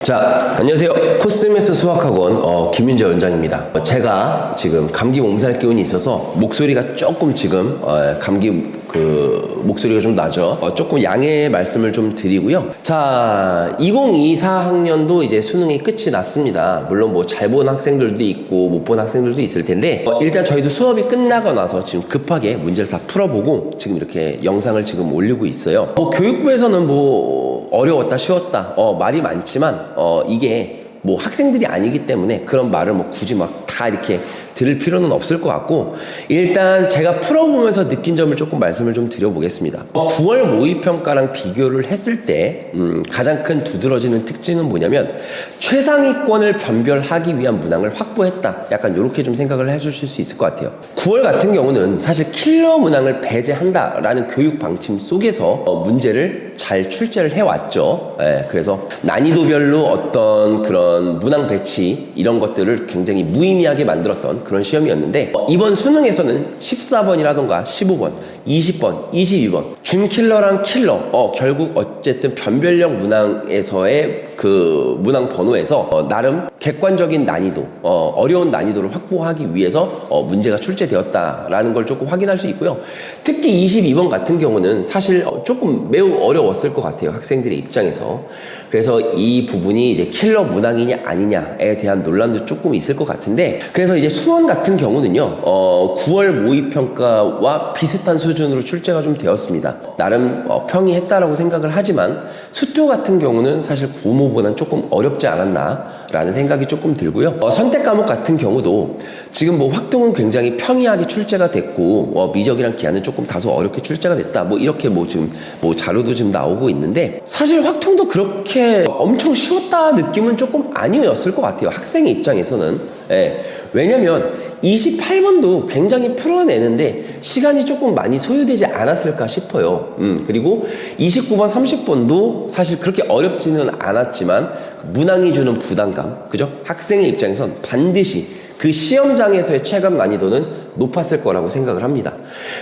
자, 안녕하세요. 코스메스 수학학원 김윤재 원장입니다. 제가 지금 감기 몸살 기운이 있어서 목소리가 조금 지금 목소리가 좀 나죠. 조금 양해의 말씀을 좀 드리고요. 자, 2024 학년도 이제 수능이 끝이 났습니다. 물론 뭐 잘 본 학생들도 있고 못 본 학생들도 있을 텐데 일단 저희도 수업이 끝나고 나서 지금 급하게 문제를 다 풀어보고 지금 이렇게 영상을 지금 올리고 있어요. 교육부에서는 어려웠다 쉬웠다 말이 많지만 이게 뭐 학생들이 아니기 때문에 그런 말을 굳이 다 이렇게 들을 필요는 없을 것 같고, 일단 제가 풀어보면서 느낀 점을 조금 말씀을 좀 드려보겠습니다. 9월 모의평가랑 비교를 했을 때 가장 큰 두드러지는 특징은 뭐냐면 최상위권을 변별하기 위한 문항을 확보했다, 약간 이렇게 좀 생각을 해주실 수 있을 것 같아요. 9월 같은 경우는 사실 킬러 문항을 배제한다라는 교육 방침 속에서 문제를 잘 출제를 해왔죠. 그래서 난이도별로 어떤 그런 문항 배치 이런 것들을 굉장히 무의미하게 만들었던 그런 시험이었는데, 이번 수능에서는 14번이라던가 15번, 20번, 22번 준킬러랑 킬러 결국 어쨌든 변별력 문항에서의 그 문항 번호에서 나름 객관적인 난이도, 어려운 난이도를 확보하기 위해서 문제가 출제되었다라는 걸 조금 확인할 수 있고요. 특히 22번 같은 경우는 사실 조금 매우 어려웠을 것 같아요, 학생들의 입장에서. 그래서 이 부분이 이제 킬러 문항이냐 아니냐에 대한 논란도 조금 있을 것 같은데, 그래서 이제 수원 같은 경우는요 9월 모의평가와 비슷한 수준으로 출제가 좀 되었습니다. 나름 평이했다라고 생각을 하지만 수투 같은 경우는 사실 구모보다는 조금 어렵지 않았나 라는 생각이 조금 들고요. 선택 과목 같은 경우도 지금 확동은 굉장히 평이하게 출제가 됐고 미적이랑 기하는 조금 다소 어렵게 출제가 됐다, 이렇게 지금 자료도 지금 나오고 있는데, 사실 확통도 그렇게 엄청 쉬웠다 느낌은 조금 아니었을 것 같아요, 학생의 입장에서는. 왜냐면 28번도 굉장히 풀어내는데 시간이 조금 많이 소요되지 않았을까 싶어요. 그리고 29번, 30번도 사실 그렇게 어렵지는 않았지만 문항이 주는 부담감, 그죠? 학생의 입장에선 반드시 그 시험장에서의 체감 난이도는 높았을 거라고 생각을 합니다.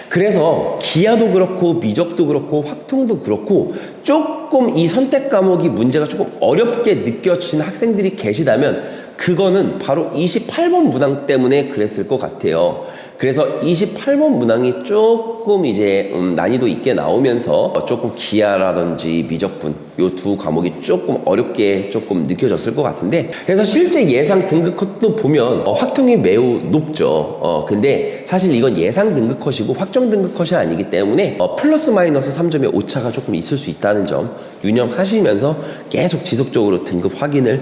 그래서 기하도 그렇고 미적도 그렇고 확통도 그렇고 조금 이 선택 과목이 문제가 조금 어렵게 느껴지는 학생들이 계시다면 그거는 바로 28번 문항 때문에 그랬을 것 같아요. 그래서 28번 문항이 조금 이제 난이도 있게 나오면서 조금 기하라든지 미적분 요 두 과목이 조금 어렵게 조금 느껴졌을 것 같은데, 그래서 실제 예상 등급 컷도 보면 확통이 매우 높죠. 근데 사실 이건 예상 등급 컷이고 확정 등급 컷이 아니기 때문에 플러스 마이너스 3점의 오차가 조금 있을 수 있다는 점 유념하시면서 계속 지속적으로 등급 확인을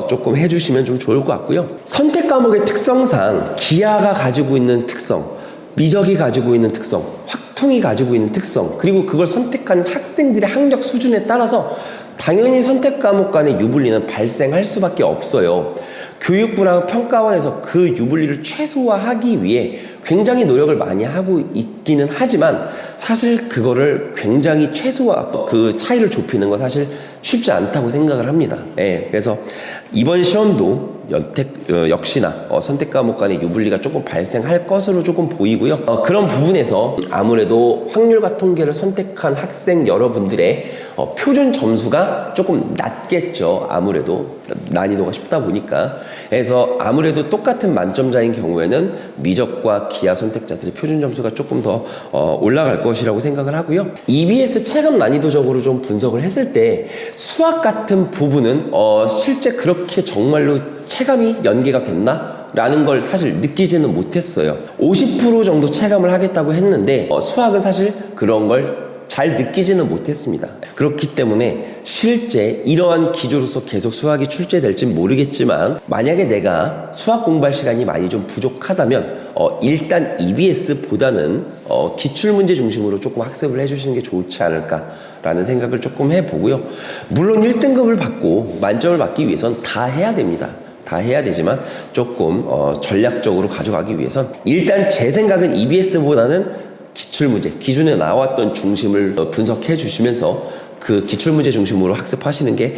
조금 해주시면 좀 좋을 것 같고요. 선택 과목의 특성상 기하가 가지고 있는 특성, 미적이 가지고 있는 특성, 확통이 가지고 있는 특성, 그리고 그걸 선택하는 학생들의 학력 수준에 따라서 당연히 선택 과목 간의 유불리는 발생할 수밖에 없어요. 교육부랑 평가원에서 그 유불리를 최소화하기 위해 굉장히 노력을 많이 하고 있기는 하지만 사실 그거를 굉장히 그 차이를 좁히는 건 사실 쉽지 않다고 생각을 합니다. 그래서 이번 시험도 역시나 선택 과목 간의 유불리가 조금 발생할 것으로 조금 보이고요. 그런 부분에서 아무래도 확률과 통계를 선택한 학생 여러분들의 표준 점수가 조금 낮겠죠. 아무래도 난이도가 쉽다 보니까. 그래서 아무래도 똑같은 만점자인 경우에는 미적과 기하 선택자들의 표준 점수가 조금 더 올라갈 것이라고 생각을 하고요. EBS 체감 난이도적으로 좀 분석을 했을 때 수학 같은 부분은 실제 그렇게 정말로 체감이 연계가 됐나? 라는 걸 사실 느끼지는 못했어요. 50% 정도 체감을 하겠다고 했는데 수학은 사실 그런 걸 잘 느끼지는 못했습니다. 그렇기 때문에 실제 이러한 기조로서 계속 수학이 출제될진 모르겠지만, 만약에 내가 수학 공부할 시간이 많이 좀 부족하다면 일단 EBS보다는 기출문제 중심으로 조금 학습을 해주시는 게 좋지 않을까라는 생각을 조금 해보고요. 물론 1등급을 받고 만점을 받기 위해선 다 해야 됩니다. 다 해야 되지만 조금 전략적으로 가져가기 위해선 일단 제 생각은 EBS보다는 기출문제, 기존에 나왔던 중심을 분석해 주시면서 그 기출문제 중심으로 학습하시는 게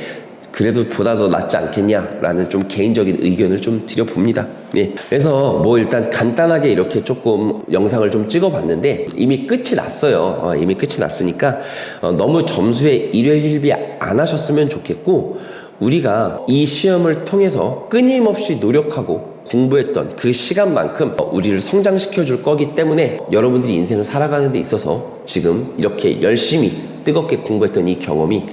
그래도 보다 더 낫지 않겠냐라는 좀 개인적인 의견을 좀 드려봅니다. 그래서 일단 간단하게 이렇게 조금 영상을 좀 찍어봤는데 이미 끝이 났어요. 이미 끝이 났으니까 너무 점수에 일회일비 안 하셨으면 좋겠고, 우리가 이 시험을 통해서 끊임없이 노력하고 공부했던 그 시간만큼 우리를 성장시켜 줄 거기 때문에 여러분들이 인생을 살아가는 데 있어서 지금 이렇게 열심히 뜨겁게 공부했던 이 경험이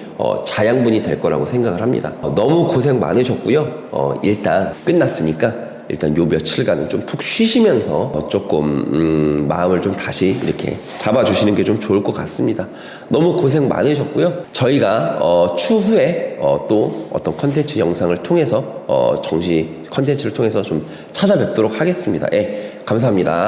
자양분이 될 거라고 생각을 합니다. 너무 고생 많으셨고요. 일단 끝났으니까 일단 요 며칠간은 좀 푹 쉬시면서 조금 마음을 좀 다시 이렇게 잡아주시는 게 좀 좋을 것 같습니다. 너무 고생 많으셨고요. 저희가 추후에 또 어떤 컨텐츠 영상을 통해서 정시 컨텐츠를 통해서 좀 찾아뵙도록 하겠습니다. 예, 감사합니다.